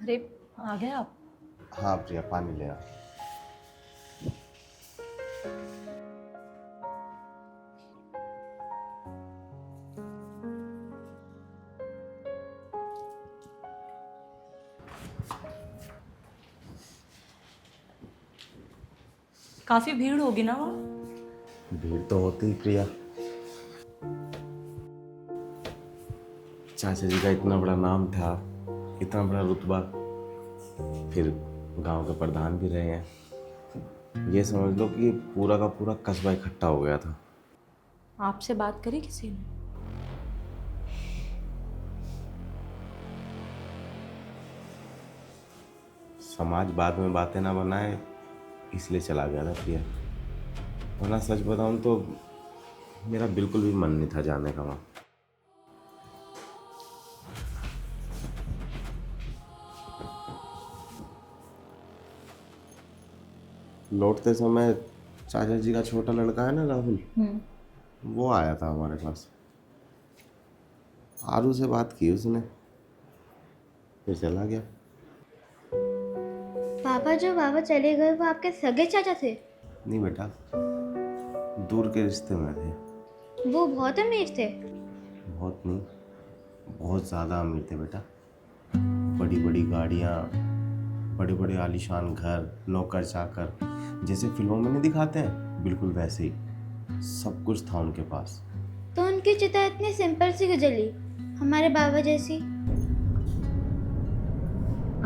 अरे, आ गए आप। हाँ प्रिया, पानी ले आ। काफी भीड़ होगी ना वहाँ। भीड़ तो होती ही प्रिया। चाचा जी का इतना बड़ा नाम था, इतना बड़ा रुतबा, फिर गांव के प्रधान भी रहे हैं। ये समझ लो कि पूरा का पूरा कस्बा इकट्ठा हो गया था। आपसे बात करी किसी ने? समाज बाद में बातें ना बनाए, इसलिए चला गया था प्रिया। वरना सच बताऊं तो मेरा बिल्कुल भी मन नहीं था जाने का वहाँ। लौटते समय चाचा जी का छोटा लड़का है ना, राहुल, वो आया था हमारे पास। आरू से बात की उसने, फिर चला गया। पापा जो बाबा चले गए वो आपके सगे चाचा थे? नहीं बेटा, दूर के रिश्ते में थे। वो बहुत अमीर थे? बहुत नहीं, बहुत ज़्यादा अमीर थे बेटा। बड़ी बड़ी गाड़ियाँ, बड़े बड़े आलीशान घर, नौकर चाकर, जैसे फिल्मों में नहीं दिखाते हैं, बिल्कुल वैसे ही सब कुछ था उनके पास। तो उनकी चिता इतनी सिंपल सी क्यों जली, हमारे बाबा जैसी?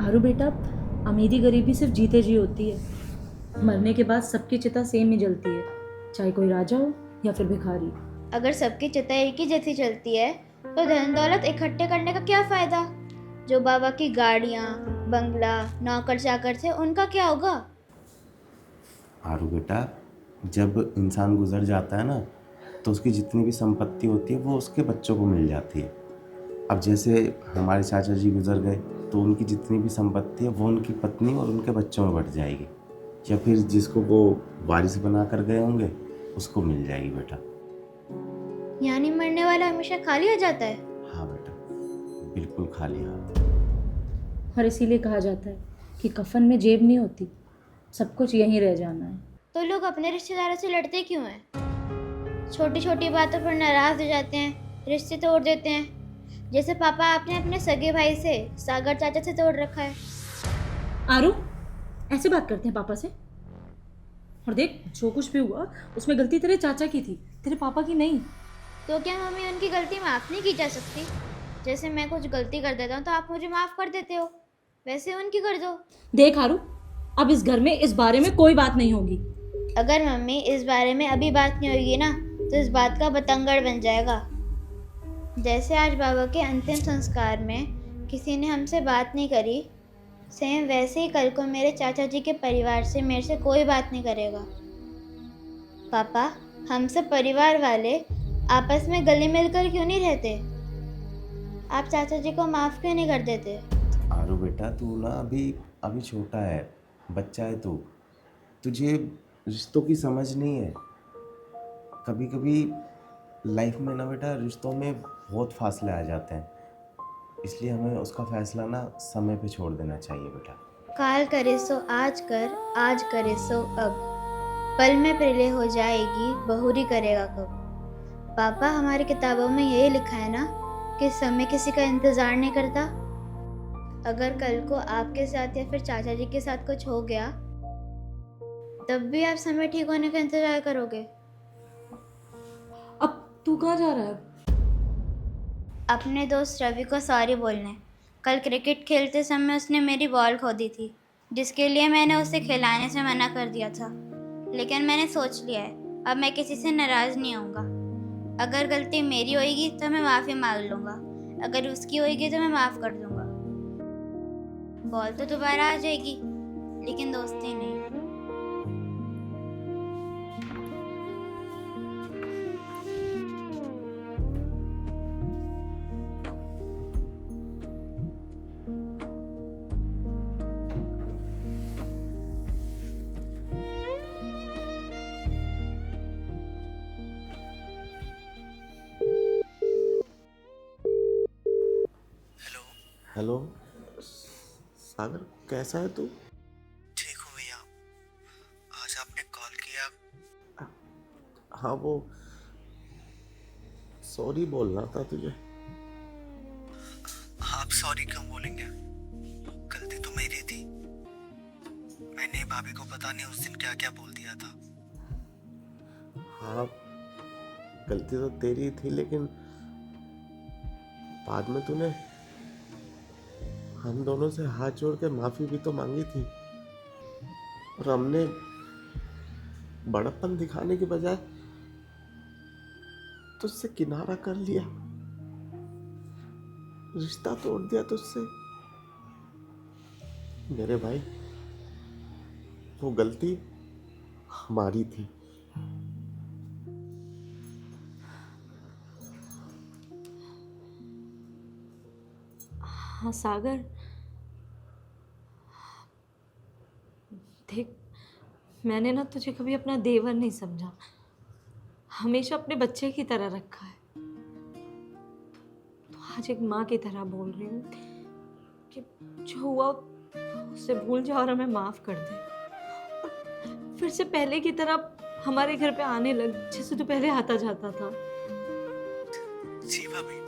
आरू बेटा, अमीरी गरीबी सिर्फ जीते जी होती है। मरने के बाद सबकी चिता सेम ही जलती है, चाहे कोई राजा हो या फिर भिखारी। अगर सबकी चिता एक ही जैसी चलती है तो धन दौलत इकट्ठे करने का क्या फायदा? जो बाबा की गाड़ियाँ, बंगला, नौकर चाकर थे उनका क्या होगा? आरू बेटा, जब इंसान गुजर जाता है ना, तो उसकी जितनी भी संपत्ति होती है वो उसके बच्चों को मिल जाती है। अब जैसे हमारे चाचा जी गुजर गए, तो उनकी जितनी भी संपत्ति है वो उनकी पत्नी और उनके बच्चों में बट जाएगी, या फिर जिसको वो वारिस बना कर गए होंगे उसको मिल जाएगी बेटा। यानी मरने वाला हमेशा खाली हो जाता है? हाँ बेटा, बिल्कुल खाली हाथ। और इसीलिए कहा जाता है कि कफन में जेब नहीं होती, सब कुछ यहीं रह जाना है। तो लोग अपने रिश्तेदारों से लड़ते क्यों हैं? छोटी छोटी बातों पर नाराज हो जाते हैं, रिश्ते तोड़ देते हैं। जैसे पापा आपने अपने सगे भाई से, सागर चाचा से तोड़ रखा है। आरू, ऐसे बात करते हैं पापा से? और देख, जो कुछ भी हुआ उसमें गलती तेरे चाचा की थी, तेरे पापा की नहीं। तो क्या मम्मी उनकी गलती माफ़ नहीं की जा सकती? जैसे मैं कुछ गलती कर देता हूँ तो आप मुझे माफ़ कर देते हो, वैसे उनकी कर दो। देख आरू, अब इस घर में इस बारे में कोई बात नहीं होगी। अगर मम्मी इस बारे में अभी बात नहीं होगी ना, तो इस बात का बतंगड़ बन जाएगा। जैसे आज बाबा के अंतिम संस्कार में किसी ने हमसे बात नहीं करी, सेम वैसे ही कल को मेरे चाचा जी के परिवार से मेरे से कोई बात नहीं करेगा। पापा, हम सब परिवार वाले आपस में गले मिलकर क्यों नहीं रहते? आप चाचा जी को माफ़ क्यों नहीं कर देते? आरू बेटा, तू ना अभी अभी छोटा है, बच्चा है तू, तुझे रिश्तों की समझ नहीं है। कभी कभी लाइफ में ना बेटा, रिश्तों में बहुत फासले आ जाते हैं, इसलिए हमें उसका फैसला ना समय पे छोड़ देना चाहिए बेटा। काल करे सो आज कर, आज करे सो अब, पल में प्रलय हो जाएगी, बहुरी करेगा कब? पापा, हमारी किताबों में यही लिखा है ना कि समय किसी का इंतज़ार नहीं करता। अगर कल को आपके साथ या फिर चाचा जी के साथ कुछ हो गया, तब भी आप समय ठीक होने का इंतज़ार करोगे? अब तू कहाँ जा रहा है? अपने दोस्त रवि को सॉरी बोलने। कल क्रिकेट खेलते समय उसने मेरी बॉल खो दी थी, जिसके लिए मैंने उसे खिलाने से मना कर दिया था। लेकिन मैंने सोच लिया है, अब मैं किसी से नाराज़ नहीं होऊंगा। अगर गलती मेरी होएगी तो मैं माफ़ी मांग लूँगा, अगर उसकी होएगी तो मैं माफ़ कर दूँगा। बॉल तो दोबारा आ जाएगी, लेकिन दोस्ती नहीं। हेलो, सागर कैसा है तू? ठीक हूँ भैया। आज आपने कॉल किया। हाँ, वो सॉरी बोलना था तुझे। आप सॉरी क्यों बोलेंगे? गलती तो मेरी थी। मैंने भाभी को पता नहीं उस दिन क्या क्या बोल दिया था। हाँ, गलती तो तेरी थी, लेकिन बाद में तूने हम दोनों से हाथ जोड़ के माफी भी तो मांगी थी, और हमने बड़प्पन दिखाने के बजाय तुझसे किनारा कर लिया, रिश्ता तोड़ दिया तुझसे। मेरे भाई, वो गलती हमारी थी। हाँ सागर, देख, मैंने ना तुझे कभी अपना देवर नहीं समझा, हमेशा अपने बच्चे की तरह रखा है। तो आज एक माँ की तरह बोल रही हूँ कि जो हुआ उसे भूल जा और हमें माफ कर दे, और फिर से पहले की तरह हमारे घर पे आने लग, जैसे तू पहले आता जाता था। जी भाभी,